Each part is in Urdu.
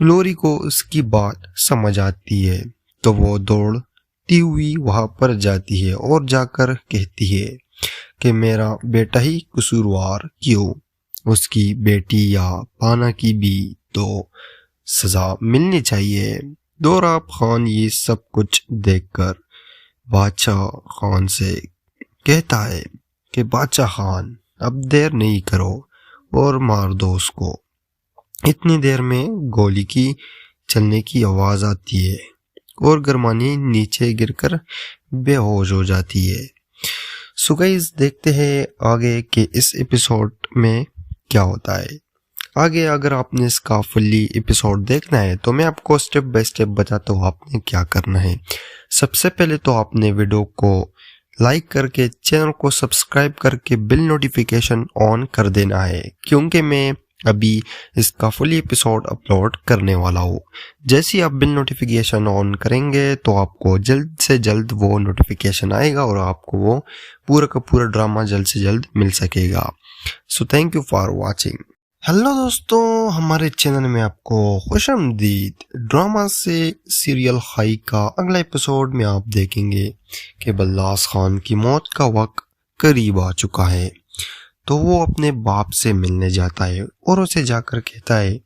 گلوری کو اس کی بات سمجھ آتی ہے تو وہ دوڑتی ہوئی وہاں پر جاتی ہے اور جا کر کہتی ہے کہ میرا بیٹا ہی قصوروار کیوں، اس کی بیٹی یا پانا کی بھی تو سزا ملنی چاہیے۔ دوراب خان یہ سب کچھ دیکھ کر بادشاہ خان سے کہتا ہے کہ بادشاہ خان اب دیر نہیں کرو اور مار دو اس کو۔ اتنی دیر میں گولی کی چلنے کی آواز آتی ہے اور گرمانی نیچے گر کر بے ہوش ہو جاتی ہے۔ سو گائز دیکھتے ہیں آگے کہ اس ایپیسوڈ میں کیا ہوتا ہے۔ آگے اگر آپ نے اس کا فلی ایپیسوڈ دیکھنا ہے تو میں آپ کو سٹیپ بائی سٹیپ بتاتا ہوں آپ نے کیا کرنا ہے۔ سب سے پہلے تو آپ نے ویڈیو کو لائک کر کے چینل کو سبسکرائب کر کے بل نوٹیفیکیشن آن کر دینا ہے، کیونکہ میں ابھی اس کا فلی ایپیسوڈ اپلوڈ کرنے والا ہوں۔ جیسے ہی آپ بل نوٹیفیکیشن آن کریں گے تو آپ کو جلد سے جلد وہ نوٹیفیکیشن آئے گا اور آپ کو وہ پورا کا پورا ڈرامہ جلد سے جلد مل سکے گا۔ So thank you for watching. Hello دوستوں، ہمارے چینل میں آپ کو خوش آمدید۔ ڈرامہ سے سیریل خائی کا اگلا ایپیسوڈ میں آپ دیکھیں گے کہ بلاس خان کی موت کا وقت قریب آ چکا ہے تو وہ اپنے باپ سے ملنے جاتا ہے اور اسے جا کر کہتا ہے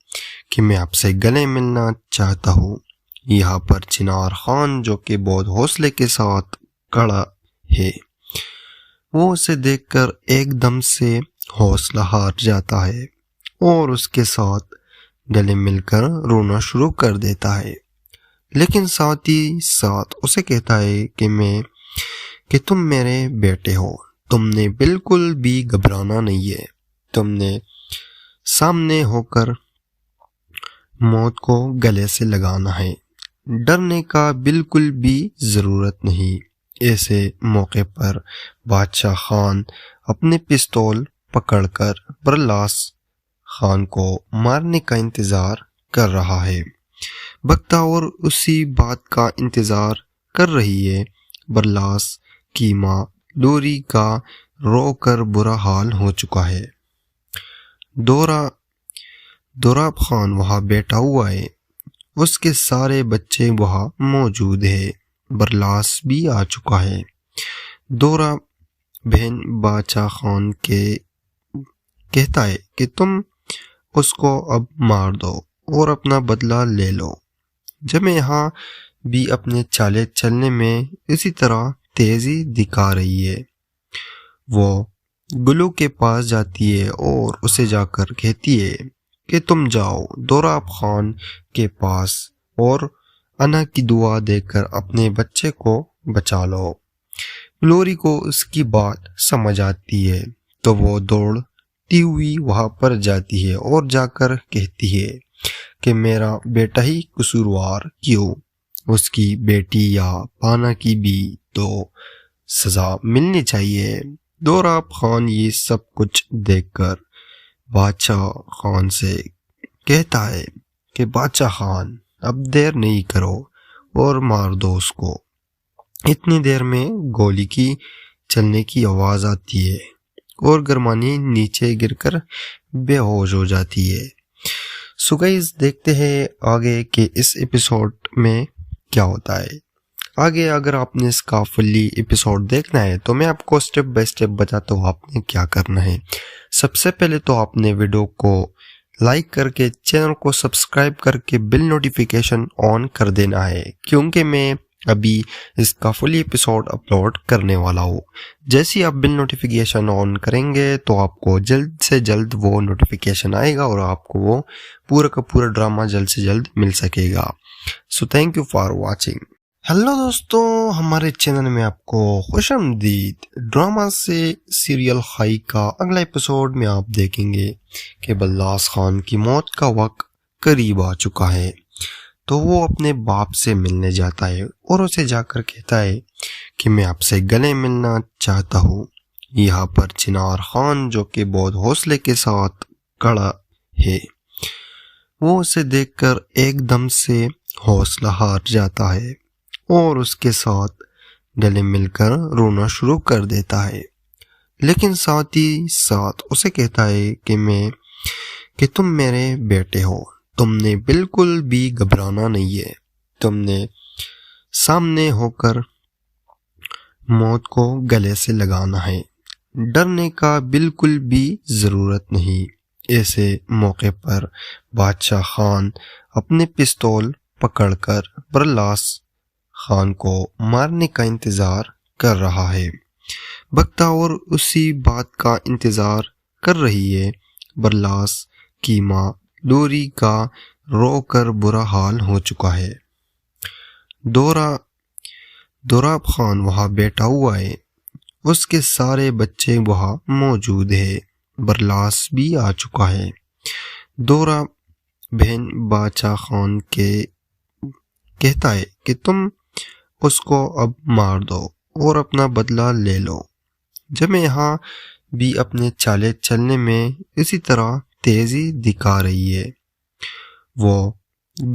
کہ میں آپ سے گلے ملنا چاہتا ہوں۔ یہاں پر چنار خان جو کہ بہت حوصلے کے ساتھ کھڑا ہے، وہ اسے دیکھ کر ایک دم سے حوصلہ ہار جاتا ہے اور اس کے ساتھ گلے مل کر رونا شروع کر دیتا ہے، لیکن ساتھ ہی ساتھ اسے کہتا ہے کہ تم میرے بیٹے ہو، تم نے بالکل بھی گھبرانا نہیں ہے، تم نے سامنے ہو کر موت کو گلے سے لگانا ہے، ڈرنے کا بالکل بھی ضرورت نہیں۔ ایسے موقع پر بادشاہ خان اپنے پستول پکڑ کر برلاس خان کو مارنے کا انتظار کر رہا ہے۔ بختاور اسی بات کا انتظار کر رہی ہے۔ برلاس کی ماں لوری کا رو کر برا حال ہو چکا ہے۔ دوراب خان وہاں بیٹھا ہوا ہے، اس کے سارے بچے وہاں موجود ہیں۔ برلاس بھی آ چکا ہے۔ دورا بہن بادشاہ خان کے کہتا ہے کہ تم اس کو اب مار دو اور اپنا بدلہ لے لو۔ جب یہاں بھی اپنے چالے چلنے میں اسی طرح تیزی دکھا رہی ہے، وہ گلو کے پاس جاتی ہے اور اسے جا کر کہتی ہے کہ تم جاؤ دوراب خان کے پاس اور انا کی دعا دے کر اپنے بچے کو بچا لو۔ گلوری کو اس کی بات سمجھ آتی ہے تو وہ دوڑتی ہوئی وہاں پر جاتی ہے اور جا کر کہتی ہے کہ میرا بیٹا ہی قصوروار کیوں، اس کی بیٹی یا پانا کی بھی تو سزا ملنی چاہیے۔ دوراب خان یہ سب کچھ دیکھ کر بادشاہ خان سے کہتا ہے کہ بادشاہ خان اب دیر نہیں کرو اور مار دو اس کو۔ اتنی دیر میں گولی کی چلنے کی آواز آتی ہے اور گرمانی نیچے گر کر بے ہوش ہو جاتی ہے۔ سو گائز دیکھتے ہیں آگے کہ اس ایپیسوڈ میں کیا ہوتا ہے۔ آگے اگر آپ نے اس کا فلی ایپیسوڈ دیکھنا ہے تو میں آپ کو سٹیپ بائی سٹیپ بتاتا ہوں آپ نے کیا کرنا ہے۔ سب سے پہلے تو آپ نے ویڈیو کو لائک کر کے چینل کو سبسکرائب کر کے بل نوٹیفیکیشن آن کر دینا ہے، کیونکہ میں ابھی اس کا فلی ایپیسوڈ اپلوڈ کرنے والا ہوں۔ جیسے ہی آپ بل نوٹیفیکیشن آن کریں گے تو آپ کو جلد سے جلد وہ نوٹیفیکیشن آئے گا اور آپ کو وہ پورا کا پورا ڈرامہ جلد سے جلد مل سکے گا۔ So thank you for watching. Hello دوستوں، ہمارے چینل میں آپ کو خوش آمدید۔ ڈرامہ سے سیریل خائی کا اگلا ایپیسوڈ میں آپ دیکھیں گے کہ بلاس خان کی موت کا وقت قریب آ چکا ہے تو وہ اپنے باپ سے ملنے جاتا ہے اور اسے جا کر کہتا ہے کہ میں آپ سے گلے ملنا چاہتا ہوں۔ یہاں پر چنار خان جو کہ بہت حوصلے کے ساتھ کھڑا ہے، وہ اسے دیکھ کر ایک دم سے حوصلہ ہار جاتا ہے اور اس کے ساتھ گلے مل کر رونا شروع کر دیتا ہے، لیکن ساتھ ہی ساتھ اسے کہتا ہے کہ تم میرے بیٹے ہو، تم نے بالکل بھی گھبرانا نہیں ہے، تم نے سامنے ہو کر موت کو گلے سے لگانا ہے، ڈرنے کا بالکل بھی ضرورت نہیں۔ ایسے موقع پر بادشاہ خان اپنے پستول پکڑ کر برلاس خان کو مارنے کا انتظار کر رہا ہے۔ بختیور اسی بات کا انتظار کر رہی ہے۔ برلاس کی ماں لوری کا رو کر برا حال ہو چکا ہے۔ دوراب خان وہاں بیٹھا ہوا ہے، اس کے سارے بچے وہاں موجود ہیں۔ برلاس بھی آ چکا ہے۔ دورا بہن بادشاہ خان کے کہتا ہے کہ تم اس کو اب مار دو اور اپنا بدلہ لے لو۔ جب یہاں بھی اپنے چالے چلنے میں اسی طرح تیزی دکھا رہی ہے۔ وہ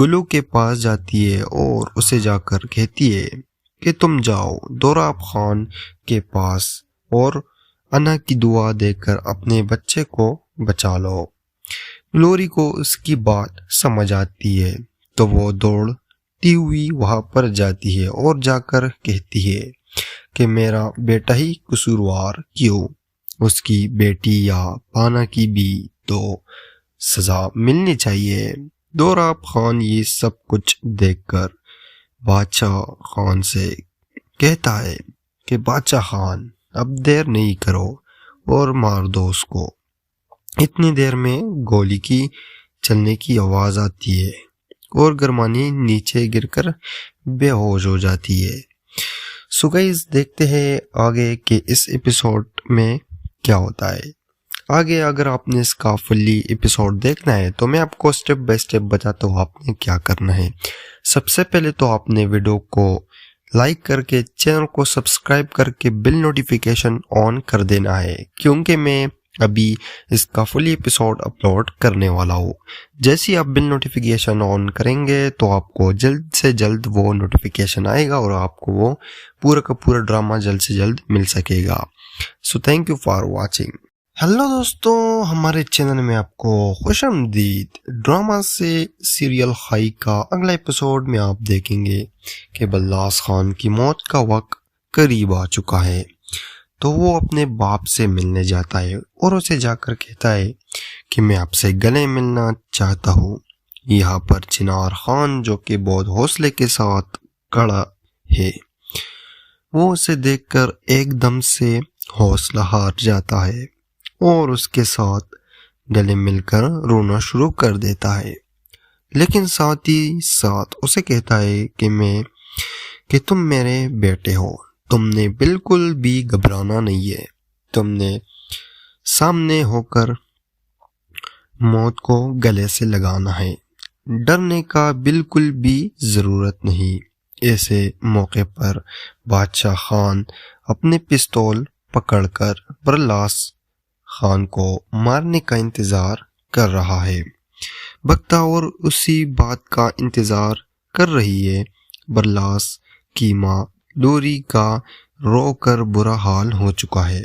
گلو کے پاس جاتی ہے اور اسے جا کر کہتی ہے کہ تم جاؤ دوراب خان کے پاس اور انا کی دعا دے کر اپنے بچے کو بچا لو۔ لوری کو اس کی بات سمجھ آتی ہے تو وہ دوڑتی ہوئی وہاں پر جاتی ہے اور جا کر کہتی ہے کہ میرا بیٹا ہی قصوروار کیوں، اس کی بیٹی یا پانا کی بھی تو سزا ملنی چاہیے۔ دوراب خان یہ سب کچھ دیکھ کر بادشاہ خان سے کہتا ہے کہ بادشاہ خان اب دیر نہیں کرو اور مار دو اس کو۔ اتنی دیر میں گولی کی چلنے کی آواز آتی ہے اور گرمانی نیچے گر کر بے ہوش ہو جاتی ہے۔ سو گائز دیکھتے ہیں آگے کہ اس ایپیسوڈ میں کیا ہوتا ہے۔ آگے اگر آپ نے اس کا فلی ایپیسوڈ دیکھنا ہے تو میں آپ کو سٹیپ بائی سٹیپ بتاتا ہوں آپ نے کیا کرنا ہے۔ سب سے پہلے تو آپ نے ویڈیو کو لائک کر کے چینل کو سبسکرائب کر کے بل نوٹیفیکیشن آن کر دینا ہے، کیونکہ میں ابھی اس کا فلی ایپیسوڈ اپلوڈ کرنے والا ہوں۔ جیسے آپ بل نوٹیفیکیشن آن کریں گے تو آپ کو جلد سے جلد وہ نوٹیفیکیشن آئے گا اور آپ کو وہ پورا کا پورا ڈرامہ جلد سے جلد مل سکے گا۔ So thank you for watching. Hello دوستوں، ہمارے چینل میں آپ کو خوش آمدید۔ ڈرامہ سے سیریل خائی کا اگلا ایپیسوڈ میں آپ دیکھیں گے کہ برلاس خان کی موت کا وقت قریب آ چکا ہے، تو وہ اپنے باپ سے ملنے جاتا ہے اور اسے جا کر کہتا ہے کہ میں آپ سے گلے ملنا چاہتا ہوں۔ یہاں پر چنار خان جو کہ بہت حوصلے کے ساتھ کھڑا ہے، وہ اسے دیکھ کر ایک دم سے حوصلہ ہار جاتا ہے اور اس کے ساتھ گلے مل کر رونا شروع کر دیتا ہے، لیکن ساتھ ہی ساتھ اسے کہتا ہے کہ تم میرے بیٹے ہو، تم نے بالکل بھی گھبرانا نہیں ہے، تم نے سامنے ہو کر موت کو گلے سے لگانا ہے، ڈرنے کا بالکل بھی ضرورت نہیں۔ ایسے موقع پر بادشاہ خان اپنے پستول پکڑ کر برلاس خان کو مارنے کا انتظار کر رہا ہے۔ بختیور اسی بات کا انتظار کر رہی ہے۔ برلاس کی ماں لوری کا رو کر برا حال ہو چکا ہے۔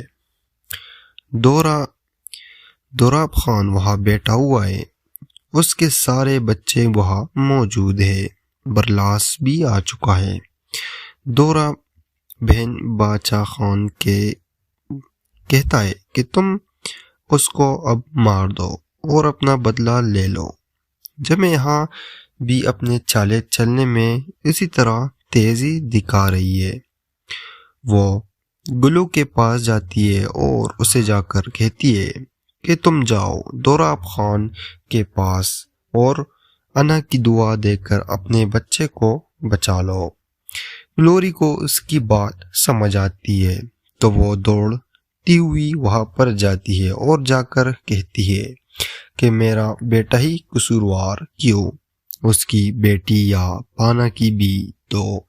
دوراب خان وہاں بیٹھا ہوا ہے، اس کے سارے بچے وہاں موجود ہیں۔ برلاس بھی آ چکا ہے۔ دورا بہن بادشاہ خان کے کہتا ہے کہ تم اس کو اب مار دو اور اپنا بدلہ لے لو۔ جب یہاں بھی اپنے چالے چلنے میں اسی طرح تیزی دکھا رہی ہے۔ وہ گلو کے پاس جاتی ہے اور اسے جا کر کہتی ہے کہ تم جاؤ دوراب خان کے پاس اور انا کی دعا دے کر اپنے بچے کو بچا لو۔ لوری کو اس کی بات سمجھ آتی ہے تو وہ دوڑتی ہوئی وہاں پر جاتی ہے اور جا کر کہتی ہے کہ میرا بیٹا ہی قصوروار کیوں، اس کی بیٹی یا پانا کی بھی تو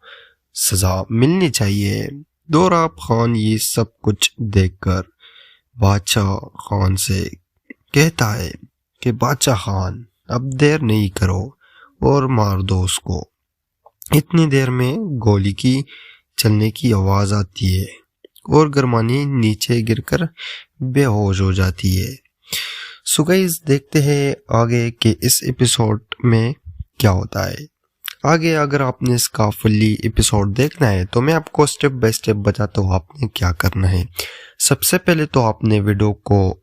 سزا ملنی چاہیے۔ دوراب خان یہ سب کچھ دیکھ کر بادشاہ خان سے کہتا ہے کہ بادشاہ خان اب دیر نہیں کرو اور مار دو اس کو۔ اتنی دیر میں گولی کی چلنے کی آواز آتی ہے اور گرمانی نیچے گر کر بے ہوش ہو جاتی ہے۔ سو گائز دیکھتے ہیں آگے کہ اس ایپیسوڈ میں کیا ہوتا ہے۔ آگے اگر آپ نے اس کا فلی ایپیسوڈ دیکھنا ہے تو میں آپ کو سٹیپ بائی سٹیپ بتاتا ہوں آپ نے کیا کرنا ہے۔ سب سے پہلے تو آپ نے ویڈیو کو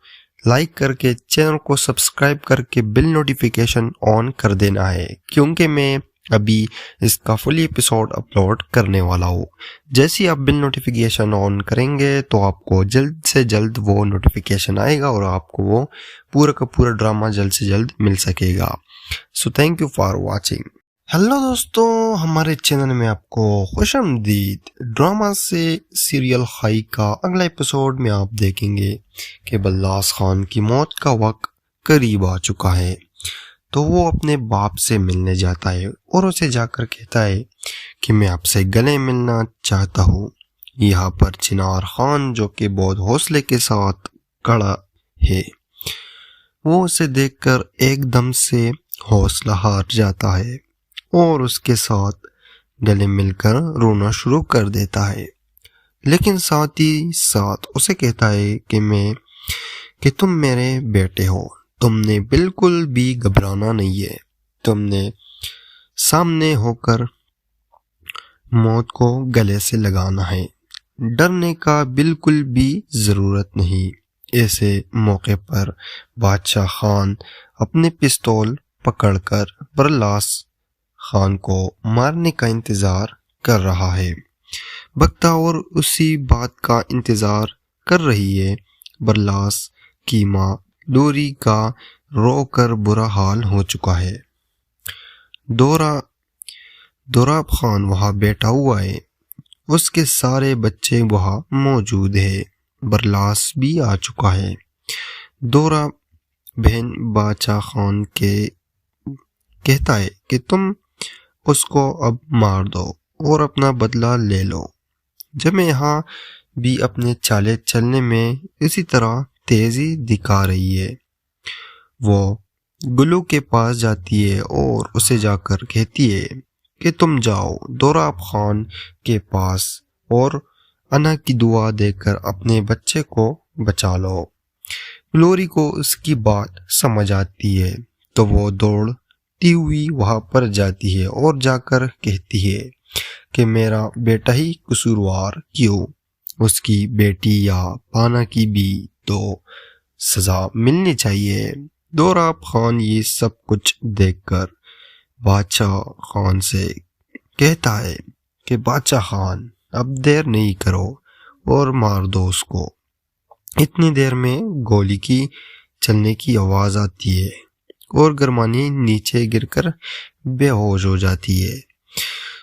لائک کر کے چینل کو سبسکرائب کر کے بل نوٹیفیکیشن آن کر دینا ہے، کیونکہ میں ابھی اس کا فلی ایپیسوڈ اپلوڈ کرنے والا ہوں۔ جیسے آپ بل نوٹیفیکیشن آن کریں گے تو آپ کو جلد سے جلد وہ نوٹیفیکیشن آئے گا اور آپ کو وہ پورا کا پورا ڈرامہ جلد سے جلد مل سکے گا۔ So thank you for watching. Hello دوستوں، ہمارے چینل میں آپ کو خوش آمدید۔ ڈرامہ سے سیریل خائی کا اگلا ایپیسوڈ میں آپ دیکھیں گے کہ بلاس خان کی موت کا وقت قریب آ چکا ہے، تو وہ اپنے باپ سے ملنے جاتا ہے اور اسے جا کر کہتا ہے کہ میں آپ سے گلے ملنا چاہتا ہوں۔ یہاں پر چنار خان جو کہ بہت حوصلے کے ساتھ کھڑا ہے، وہ اسے دیکھ کر ایک دم سے حوصلہ ہار جاتا ہے اور اس کے ساتھ گلے مل کر رونا شروع کر دیتا ہے، لیکن ساتھ ہی ساتھ اسے کہتا ہے کہ تم میرے بیٹے ہو، تم نے بالکل بھی گھبرانا نہیں ہے، تم نے سامنے ہو کر موت کو گلے سے لگانا ہے، ڈرنے کا بالکل بھی ضرورت نہیں۔ ایسے موقع پر بادشاہ خان اپنے پستول پکڑ کر برلاس خان کو مارنے کا انتظار کر رہا ہے۔ بختیور اسی بات کا انتظار کر رہی ہے۔ برلاس کی ماں لوری کا رو کر برا حال ہو چکا ہے۔ دوراب خان وہاں بیٹھا ہوا ہے، اس کے سارے بچے وہاں موجود ہے۔ برلاس بھی آ چکا ہے۔ دورا بہن بادشاہ خان کے کہتا ہے کہ تم اس کو اب مار دو اور اپنا بدلہ لے لو۔ جب میں یہاں بھی اپنے چالے چلنے میں اسی طرح تیزی دکھا رہی ہے۔ وہ گلو کے پاس جاتی ہے اور اسے جا کر کہتی ہے کہ تم جاؤ دوراب خان کے پاس اور انا کی دعا دے کر اپنے بچے کو بچا لو۔ لوری کو اس کی بات سمجھ آتی ہے تو وہ دوڑتی ہوئی وہاں پر جاتی ہے اور جا کر کہتی ہے کہ میرا بیٹا ہی قصوروار کیوں، اس کی بیٹی یا پانا کی بھی تو سزا ملنی چاہیے۔ دوراب خان یہ سب کچھ دیکھ کر بادشاہ خان سے کہتا ہے کہ بادشاہ خان اب دیر نہیں کرو اور مار دو اس کو۔ اتنی دیر میں گولی کی چلنے کی آواز آتی ہے اور گرمانی نیچے گر کر بے ہوش ہو جاتی ہے۔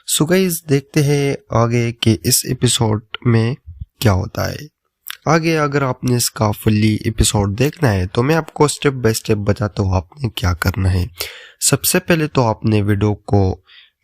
سو گائز دیکھتے ہیں آگے کہ اس ایپیسوڈ میں کیا ہوتا ہے۔ آگے اگر آپ نے اس کا فلی ایپیسوڈ دیکھنا ہے تو میں آپ کو سٹیپ بائی سٹیپ بتاتا ہوں آپ نے کیا کرنا ہے۔ سب سے پہلے تو آپ نے ویڈیو کو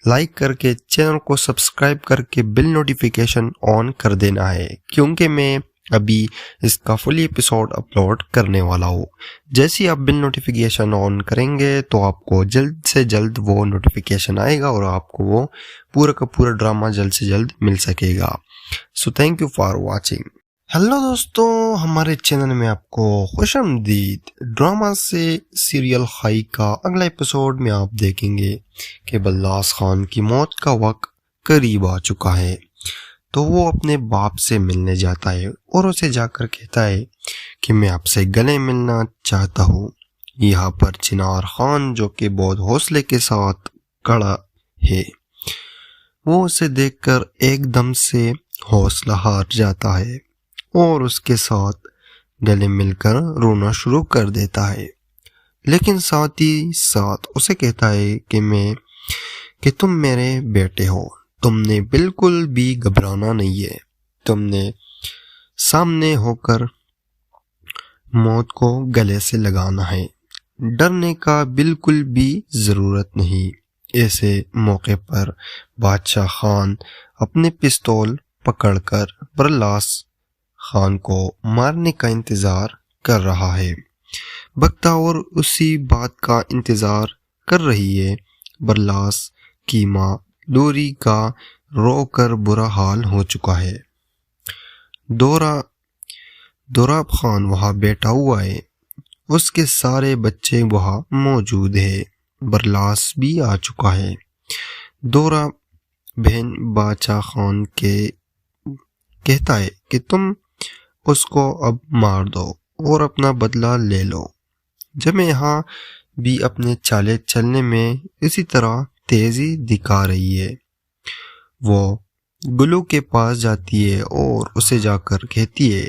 لائک کر کے چینل کو سبسکرائب کر کے بل نوٹیفیکیشن آن کر دینا ہے، کیونکہ میں ابھی اس کا فلی ایپیسوڈ اپلوڈ کرنے والا ہوں۔ جیسے آپ بل نوٹیفیکیشن آن کریں گے تو آپ کو جلد سے جلد وہ نوٹیفیکیشن آئے گا اور آپ کو وہ پورا کا پورا ڈرامہ جلد سے جلد مل سکے گا۔ So thank you for watching. Hello دوستوں، ہمارے چینل میں آپ کو خوش آمدید۔ ڈرامہ سے سیریل خائی کا اگلا ایپیسوڈ میں آپ دیکھیں گے کہ بلاس خان کی موت کا وقت قریب آ چکا ہے، تو وہ اپنے باپ سے ملنے جاتا ہے اور اسے جا کر کہتا ہے کہ میں آپ سے گلے ملنا چاہتا ہوں۔ یہاں پر چنار خان جو کہ بہت حوصلے کے ساتھ کھڑا ہے، وہ اسے دیکھ کر ایک دم سے حوصلہ ہار جاتا ہے اور اس کے ساتھ گلے مل کر رونا شروع کر دیتا ہے، لیکن ساتھ ہی ساتھ اسے کہتا ہے کہ تم میرے بیٹے ہو، تم نے بالکل بھی گھبرانا نہیں ہے، تم نے سامنے ہو کر موت کو گلے سے لگانا ہے، ڈرنے کا بالکل بھی ضرورت نہیں۔ ایسے موقع پر بادشاہ خان اپنے پستول پکڑ کر برلاس خان کو مارنے کا انتظار کر رہا ہے۔ بختیور اسی بات کا انتظار کر رہی ہے۔ برلاس کی ماں لوری کا رو کر برا حال ہو چکا ہے۔ دوراب خان وہاں بیٹھا ہوا ہے، اس کے سارے بچے وہاں موجود ہیں۔ برلاس بھی آ چکا ہے۔ دورا بہن باچا خان کے کہتا ہے کہ تم اس کو اب مار دو اور اپنا بدلہ لے لو۔ جب یہاں بھی اپنے چالے چلنے میں اسی طرح تیزی دکھا رہی ہے۔ وہ گلو کے پاس جاتی ہے اور اسے جا کر کہتی ہے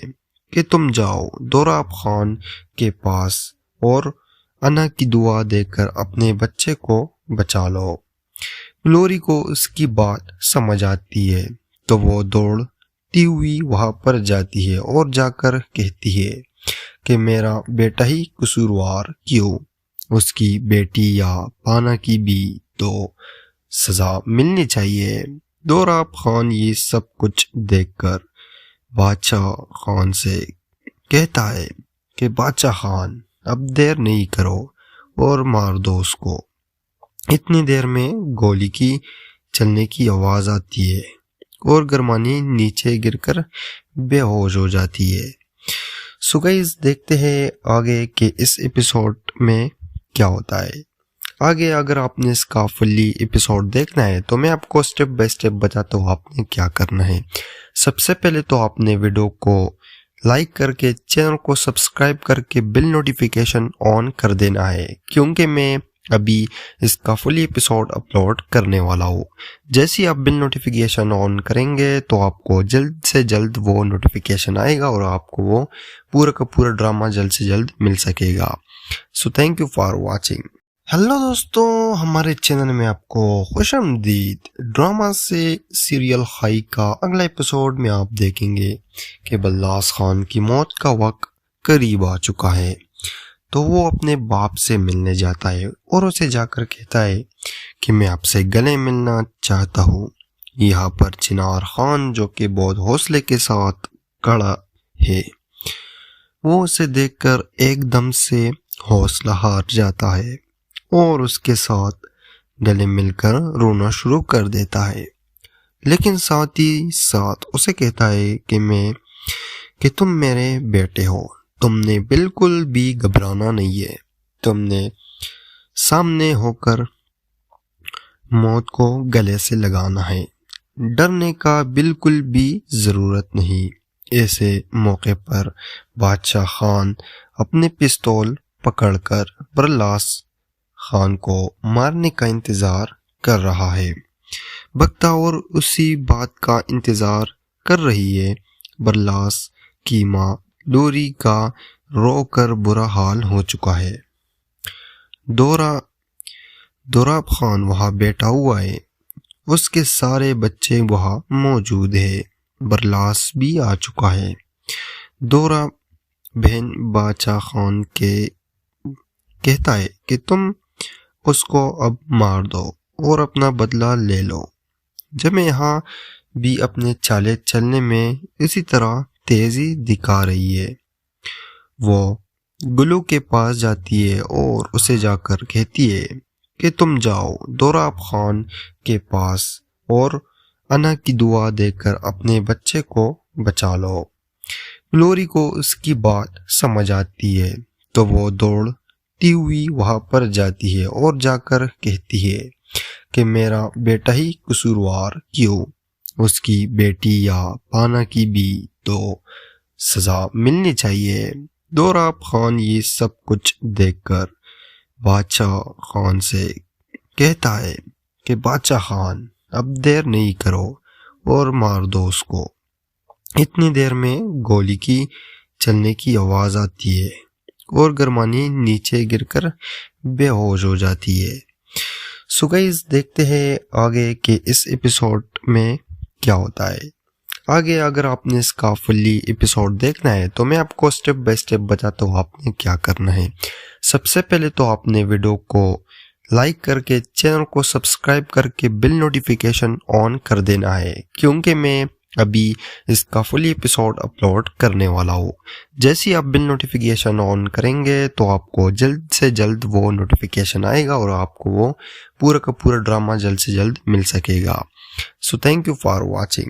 کہ تم جاؤ دوراب خان کے پاس اور انا کی دعا دے کر اپنے بچے کو بچا لو۔ گلوری کو اس کی بات سمجھ آتی ہے تو وہ دوڑتی ہوئی وہاں پر جاتی ہے اور جا کر کہتی ہے کہ میرا بیٹا ہی قصوروار کیوں، اس کی بیٹی یا پانا کی بھی تو سزا ملنی چاہیے۔ دوراب خان یہ سب کچھ دیکھ کر بادشاہ خان سے کہتا ہے کہ بادشاہ خان اب دیر نہیں کرو اور مار دو اس کو۔ اتنی دیر میں گولی کی چلنے کی آواز آتی ہے اور گرمانی نیچے گر کر بے ہوش ہو جاتی ہے۔ سو گائز دیکھتے ہیں آگے کہ اس ایپیسوڈ میں کیا ہوتا ہے۔ آگے اگر آپ نے اس کا فلی ایپیسوڈ دیکھنا ہے تو میں آپ کو سٹیپ بائی سٹیپ بتاتا ہوں آپ نے کیا کرنا ہے۔ سب سے پہلے تو آپ نے ویڈیو کو لائک کر کے چینل کو سبسکرائب کر کے بل نوٹیفیکیشن آن کر دینا ہے، کیونکہ میں ابھی اس کا فلی ایپیسوڈ اپلوڈ کرنے والا ہوں۔ جیسے آپ بل نوٹیفیکیشن آن کریں گے تو آپ کو جلد سے جلد وہ نوٹیفیکیشن آئے گا اور آپ کو وہ پورا کا پورا ڈرامہ جلد سے جلد مل سکے گا۔ So thank you for watching. Hello دوستوں، ہمارے چینل میں آپ کو خوش آمدید۔ ڈرامہ سے سیریل خائی کا اگلا ایپیسوڈ میں آپ دیکھیں گے کہ برلاس خان کی موت کا وقت قریب آ چکا ہے، تو وہ اپنے باپ سے ملنے جاتا ہے اور اسے جا کر کہتا ہے کہ میں آپ سے گلے ملنا چاہتا ہوں۔ یہاں پر چنار خان جو کہ بہت حوصلے کے ساتھ کھڑا ہے، وہ اسے دیکھ کر ایک دم سے حوصلہ ہار جاتا ہے اور اس کے ساتھ گلے مل کر رونا شروع کر دیتا ہے، لیکن ساتھ ہی ساتھ اسے کہتا ہے کہ تم میرے بیٹے ہو، تم نے بالکل بھی گھبرانا نہیں ہے، تم نے سامنے ہو کر موت کو گلے سے لگانا ہے، ڈرنے کا بالکل بھی ضرورت نہیں۔ ایسے موقع پر بادشاہ خان اپنے پستول پکڑ کر برلاس خان کو مارنے کا انتظار کر رہا ہے۔ بختیور اسی بات کا انتظار کر رہی ہے۔ برلاس کی ماں لوری کا رو کر برا حال ہو چکا ہے۔ دوراب خان وہاں بیٹھا ہوا ہے، اس کے سارے بچے وہاں موجود ہیں۔ برلاس بھی آ چکا ہے۔ دورا بہن باچا خان کے کہتا ہے کہ تم اس کو اب مار دو اور اپنا بدلہ لے لو۔ جب یہاں بھی اپنے چالے چلنے میں اسی طرح تیزی دکھا رہی ہے۔ وہ گلو کے پاس جاتی ہے اور اسے جا کر کہتی ہے کہ تم جاؤ دوراب خان کے پاس اور انا کی دعا دے کر اپنے بچے کو بچا لو۔ گلوری کو اس کی بات سمجھ آتی ہے تو وہ دوڑتی ہوئی وہاں پر جاتی ہے اور جا کر کہتی ہے کہ میرا بیٹا ہی قصوروار کیوں، اس کی بیٹی یا پانا کی بھی تو سزا ملنی چاہیے۔ دوراب خان یہ سب کچھ دیکھ کر بادشاہ خان سے کہتا ہے کہ بادشاہ خان اب دیر نہیں کرو اور مار دو اس کو۔ اتنی دیر میں گولی کی چلنے کی آواز آتی ہے اور گرمانی نیچے گر کر بے ہوش ہو جاتی ہے۔ سو گائز دیکھتے ہیں آگے کہ اس ایپیسوڈ میں کیا ہوتا ہے۔ آگے اگر آپ نے اس کا فلی ایپیسوڈ دیکھنا ہے تو میں آپ کو سٹیپ بائی سٹیپ بتاتا ہوں آپ نے کیا کرنا ہے۔ سب سے پہلے تو آپ نے ویڈیو کو لائک کر کے چینل کو سبسکرائب کر کے بل نوٹیفیکیشن آن کر دینا ہے، کیونکہ میں ابھی اس کا فلی ایپیسوڈ اپلوڈ کرنے والا ہوں۔ جیسے آپ بل نوٹیفیکیشن آن کریں گے تو آپ کو جلد سے جلد وہ نوٹیفیکیشن آئے گا اور آپ کو وہ پورا کا پورا ڈرامہ جلد سے جلد مل سکے گا۔ So thank you for watching.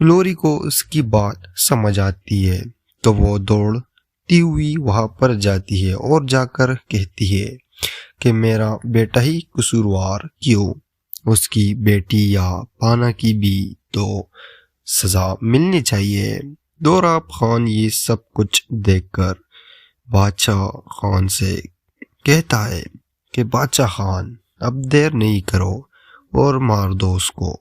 Glory کو اس کی بات سمجھ آتی ہے تو وہ دوڑتی ہوئی وہاں پر جاتی ہے اور جا کر کہتی ہے کہ میرا بیٹا ہی قصوروار کیوں، اس کی بیٹی یا پانا کی بھی تو سزا ملنی چاہیے۔ دوراب خان یہ سب کچھ دیکھ کر بادشاہ خان سے کہتا ہے کہ بادشاہ خان اب دیر نہیں کرو اور مار دو اس کو۔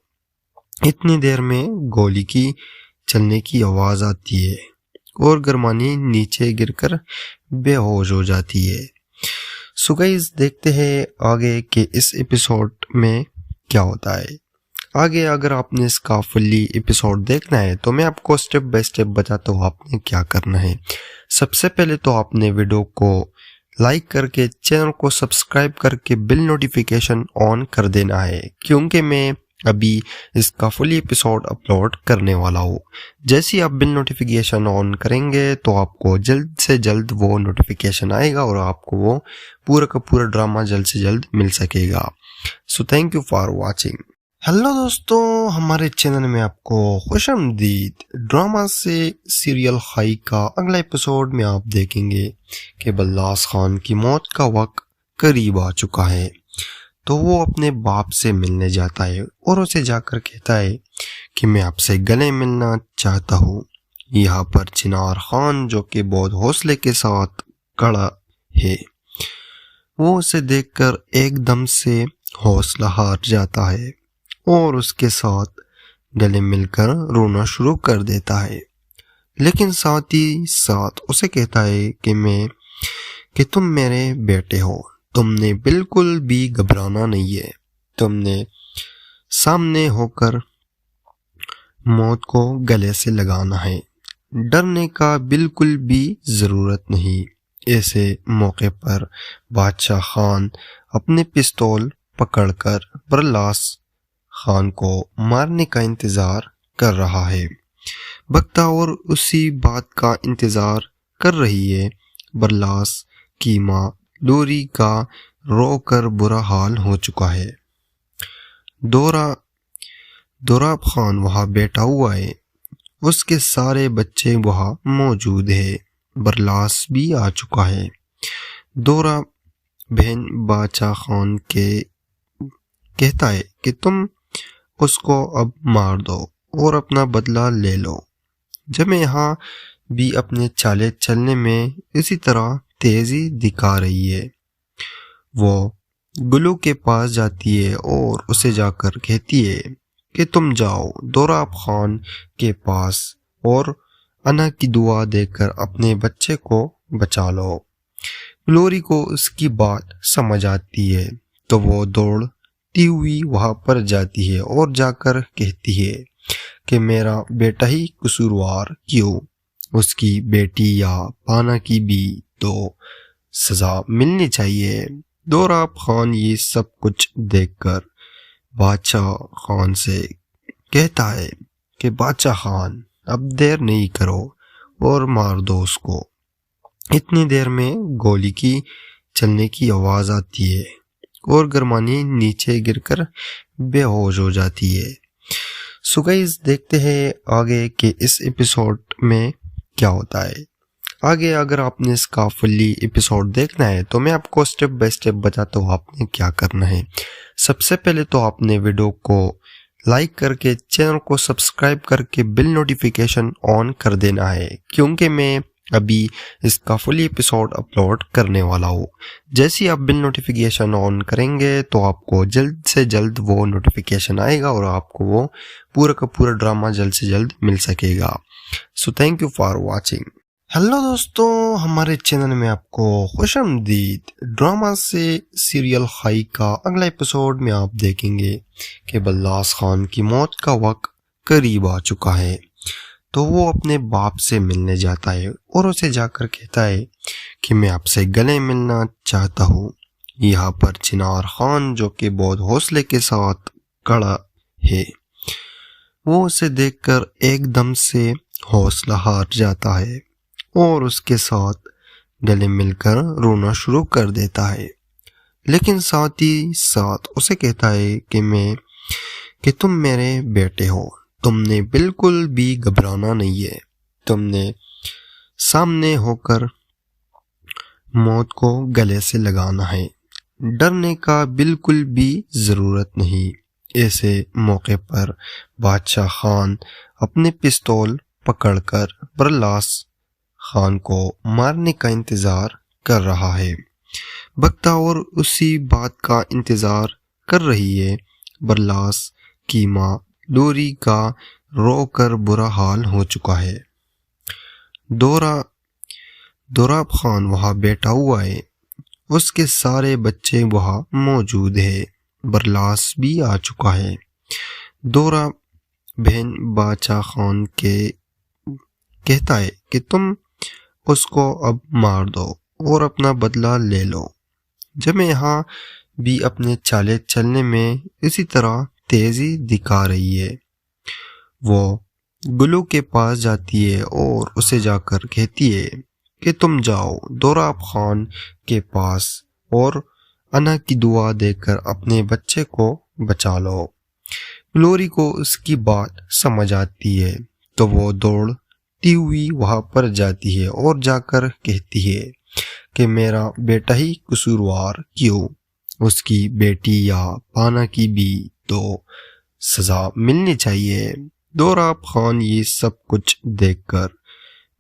اتنی دیر میں گولی کی چلنے کی آواز آتی ہے اور گرمانی نیچے گر کر بے ہوش ہو جاتی ہے۔ سو گائز دیکھتے ہیں آگے کہ اس ایپیسوڈ میں کیا ہوتا ہے۔ آگے اگر آپ نے اس کا فلی ایپیسوڈ دیکھنا ہے تو میں آپ کو سٹیپ بائی سٹیپ بتاتا ہوں آپ نے کیا کرنا ہے۔ سب سے پہلے تو آپ نے ویڈیو کو لائک کر کے چینل کو سبسکرائب کر کے بل نوٹیفیکیشن آن کر دینا ہے، کیونکہ میں ابھی اس کا فلی ایپیسوڈ اپلوڈ کرنے والا ہوں۔ جیسے ہی آپ بل نوٹیفیکیشن آن کریں گے تو آپ کو جلد سے جلد وہ نوٹیفیکیشن آئے گا اور آپ کو وہ پورا کا پورا ڈرامہ جلد سے جلد مل سکے گا۔ So thank you for watching. Hello دوستوں، ہمارے چینل میں آپ کو خوش آمدید۔ ڈرامہ سے سیریل خائی کا اگلا ایپیسوڈ میں آپ دیکھیں گے کہ بلاس خان کی موت کا وقت قریب آ چکا ہے، تو وہ اپنے باپ سے ملنے جاتا ہے اور اسے جا کر کہتا ہے کہ میں آپ سے گلے ملنا چاہتا ہوں۔ یہاں پر چنار خان جو کہ بہت حوصلے کے ساتھ کھڑا ہے، وہ اسے دیکھ کر ایک دم سے حوصلہ ہار جاتا ہے اور اس کے ساتھ گلے مل کر رونا شروع کر دیتا ہے، لیکن ساتھ ہی ساتھ اسے کہتا ہے کہ تم میرے بیٹے ہو، تم نے بالکل بھی گھبرانا نہیں ہے، تم نے سامنے ہو کر موت کو گلے سے لگانا ہے، ڈرنے کا بالکل بھی ضرورت نہیں۔ ایسے موقع پر بادشاہ خان اپنے پستول پکڑ کر برلاس خان کو مارنے کا انتظار کر رہا ہے۔ بختیور اسی بات کا انتظار کر رہی ہے۔ برلاس کی ماں لوری کا رو کر برا حال ہو چکا ہے۔ دوراب خان وہاں بیٹھا ہوا ہے، اس کے سارے بچے وہاں موجود ہیں۔ برلاس بھی آ چکا ہے۔ دورا بہن بادشاہ خان کے کہتا ہے کہ تم اس کو اب مار دو اور اپنا بدلہ لے لو۔ جب میں یہاں بھی اپنے چالے چلنے میں اسی طرح تیزی دکھا رہی ہے، وہ گلو کے پاس جاتی ہے اور اسے جا کر کہتی ہے کہ تم جاؤ دوراب خان کے پاس اور انا کی دعا دے کر اپنے بچے کو بچا لو۔ گلوری کو اس کی بات سمجھ آتی ہے تو وہ دوڑتی ہوئی وہاں پر جاتی ہے اور جا کر کہتی ہے کہ میرا بیٹا ہی قصوروار کیوں، اس کی بیٹی یا پانا کی بھی تو سزا ملنی چاہیے۔ دوراب خان یہ سب کچھ دیکھ کر بادشاہ خان سے کہتا ہے کہ بادشاہ خان اب دیر نہیں کرو اور مار دو اس کو۔ اتنی دیر میں گولی کی چلنے کی آواز آتی ہے اور گرمانی نیچے گر کر بے ہوش ہو جاتی ہے۔ سو گائز دیکھتے ہیں آگے کہ اس ایپیسوڈ میں کیا ہوتا ہے۔ آگے اگر آپ نے اس کا فلی ایپیسوڈ دیکھنا ہے تو میں آپ کو سٹیپ بائی سٹیپ بتاتا ہوں آپ نے کیا کرنا ہے۔ سب سے پہلے تو آپ نے ویڈیو کو لائک کر کے چینل کو سبسکرائب کر کے بل نوٹیفیکیشن آن کر دینا ہے، کیونکہ میں ابھی اس کا فلی ایپیسوڈ اپلوڈ کرنے والا ہوں۔ جیسے ہی آپ بل نوٹیفیکیشن آن کریں گے تو آپ کو جلد سے جلد وہ نوٹیفیکیشن آئے گا اور آپ کو وہ پورا کا پورا ڈرامہ جلد سے جلد مل سکے گا۔ So thank you for watching. Hello دوستوں، ہمارے چینل میں آپ کو خوش آمدید۔ ڈرامہ سے سیریل خائی کا اگلا ایپیسوڈ میں آپ دیکھیں گے کہ بلاس خان کی موت کا وقت قریب آ چکا ہے، تو وہ اپنے باپ سے ملنے جاتا ہے اور اسے جا کر کہتا ہے کہ میں آپ سے گلے ملنا چاہتا ہوں۔ یہاں پر چنار خان جو کہ بہت حوصلے کے ساتھ کھڑا ہے، وہ اسے دیکھ کر ایک دم سے حوصلہ ہار جاتا ہے اور اس کے ساتھ گلے مل کر رونا شروع کر دیتا ہے، لیکن ساتھ ہی ساتھ اسے کہتا ہے کہ تم میرے بیٹے ہو، تم نے بالکل بھی گھبرانا نہیں ہے، تم نے سامنے ہو کر موت کو گلے سے لگانا ہے، ڈرنے کا بالکل بھی ضرورت نہیں۔ ایسے موقع پر بادشاہ خان اپنے پستول پکڑ کر برلاس خان کو مارنے کا انتظار کر رہا ہے۔ بختیور اسی بات کا انتظار کر رہی ہے۔ برلاس کی ماں لوری کا رو کر برا حال ہو چکا ہے۔ دوراب خان وہاں بیٹھا ہوا ہے، اس کے سارے بچے وہاں موجود ہیں۔ برلاس بھی آ چکا ہے۔ دوراب بہن بادشاہ خان کے کہتا ہے کہ تم اس کو اب مار دو اور اپنا بدلہ لے لو۔ جب یہاں بھی اپنے چالے چلنے میں اسی طرح تیزی دکھا رہی ہے۔ وہ گلو کے پاس جاتی ہے اور اسے جا کر کہتی ہے کہ تم جاؤ دوراب خان کے پاس اور انا کی دعا دے کر اپنے بچے کو بچا لو۔ لوری کو اس کی بات سمجھ آتی ہے تو وہ دوڑتی ہوئی وہاں پر جاتی ہے اور جا کر کہتی ہے کہ میرا بیٹا ہی قصوروار کیوں، اس کی بیٹی یا پانا کی بھی تو سزا ملنی چاہیے۔ دوراب خان یہ سب کچھ دیکھ کر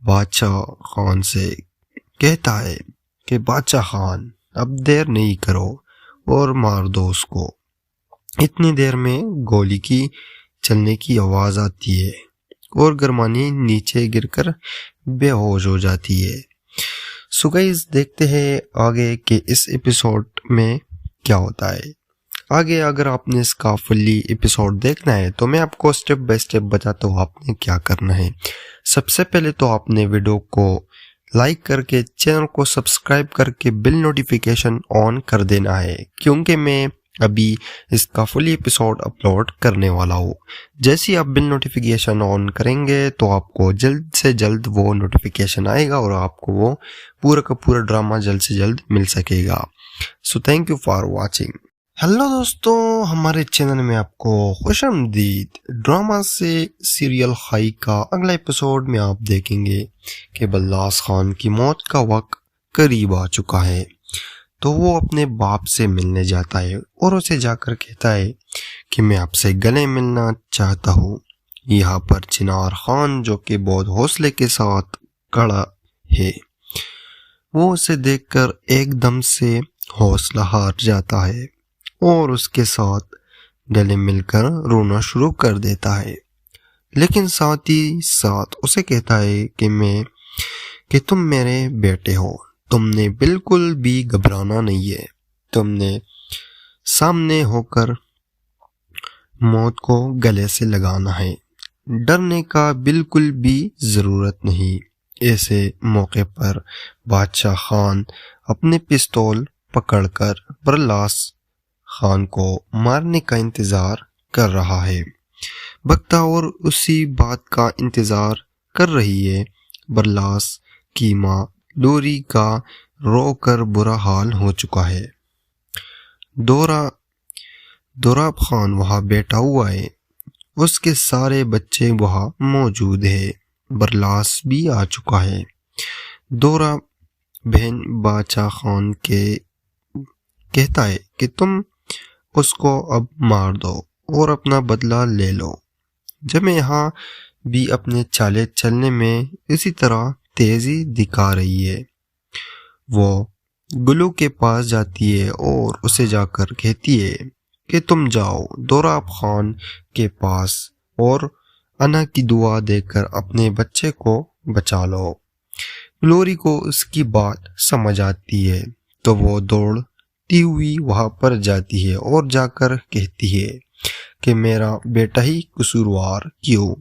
بادشاہ خان سے کہتا ہے کہ بادشاہ خان اب دیر نہیں کرو اور مار دو اس کو۔ اتنی دیر میں گولی کی چلنے کی آواز آتی ہے اور گرمانی نیچے گر کر بے ہوش ہو جاتی ہے۔ سو گائز دیکھتے ہیں آگے کہ اس ایپیسوڈ میں کیا ہوتا ہے۔ آگے اگر آپ نے اس کا فلی ایپیسوڈ دیکھنا ہے تو میں آپ کو سٹیپ بائی سٹیپ بتاتا ہوں آپ نے کیا کرنا ہے۔ سب سے پہلے تو آپ نے ویڈیو کو لائک کر کے چینل کو سبسکرائب کر کے بل نوٹیفیکیشن آن کر دینا ہے، کیونکہ میں ابھی اس کا فلی ایپیسوڈ اپلوڈ کرنے والا ہوں۔ جیسے آپ بل نوٹیفیکیشن آن کریں گے تو آپ کو جلد سے جلد وہ نوٹیفیکیشن آئے گا اور آپ کو وہ پورا کا پورا ڈرامہ جلد سے جلد مل سکے گا۔ So thank you for watching. Hello دوستوں، ہمارے چینل میں آپ کو خوش آمدید۔ ڈرامہ سے سیریل خائی کا اگلا ایپیسوڈ میں آپ دیکھیں گے کہ برلاس خان کی موت کا وقت قریب آ چکا ہے، تو وہ اپنے باپ سے ملنے جاتا ہے اور اسے جا کر کہتا ہے کہ میں آپ سے گلے ملنا چاہتا ہوں۔ یہاں پر چنار خان جو کہ بہت حوصلے کے ساتھ کھڑا ہے، وہ اسے دیکھ کر ایک دم سے حوصلہ ہار جاتا ہے اور اس کے ساتھ گلے مل کر رونا شروع کر دیتا ہے، لیکن ساتھ ہی ساتھ اسے کہتا ہے کہ تم میرے بیٹے ہو، تم نے بالکل بھی گھبرانا نہیں ہے، تم نے سامنے ہو کر موت کو گلے سے لگانا ہے، ڈرنے کا بالکل بھی ضرورت نہیں۔ ایسے موقع پر بادشاہ خان اپنے پستول پکڑ کر برلاس خان کو مارنے کا انتظار کر رہا ہے۔ بختیور اسی بات کا انتظار کر رہی ہے۔ برلاس کی ماں لوری کا رو کر برا حال ہو چکا ہے۔ دوراب خان وہاں بیٹھا ہوا ہے، اس کے سارے بچے وہاں موجود ہیں۔ برلاس بھی آ چکا ہے۔ دوراب بہن بادشاہ خان کے کہتا ہے کہ تم اس کو اب مار دو اور اپنا بدلہ لے لو۔ جب یہاں بھی اپنے چالے چلنے میں اسی طرح تیزی دکھا رہی ہے۔ وہ گلو کے پاس جاتی ہے اور اسے جا کر کہتی ہے کہ تم جاؤ دوراب خان کے پاس اور انا کی دعا دے کر اپنے بچے کو بچا لو۔ لوری کو اس کی بات سمجھ آتی ہے تو وہ دوڑتی ہوئی وہاں پر جاتی ہے اور جا کر کہتی ہے کہ میرا بیٹا ہی قصوروار کیوں،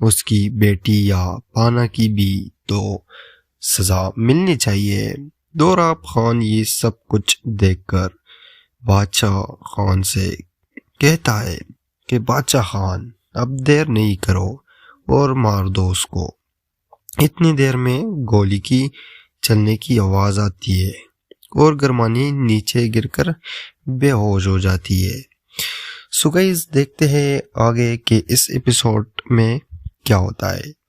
اس کی بیٹی یا پانا کی بھی تو سزا ملنی چاہیے۔ دوراب خان یہ سب کچھ دیکھ کر بادشاہ خان سے کہتا ہے کہ بادشاہ خان اب دیر نہیں کرو اور مار دو اس کو۔ اتنی دیر میں گولی کی چلنے کی آواز آتی ہے اور گرمانی نیچے گر کر بے ہوش ہو جاتی ہے۔ سو گائز دیکھتے ہیں آگے کہ اس ایپیسوڈ میں کیا ہوتا ہے.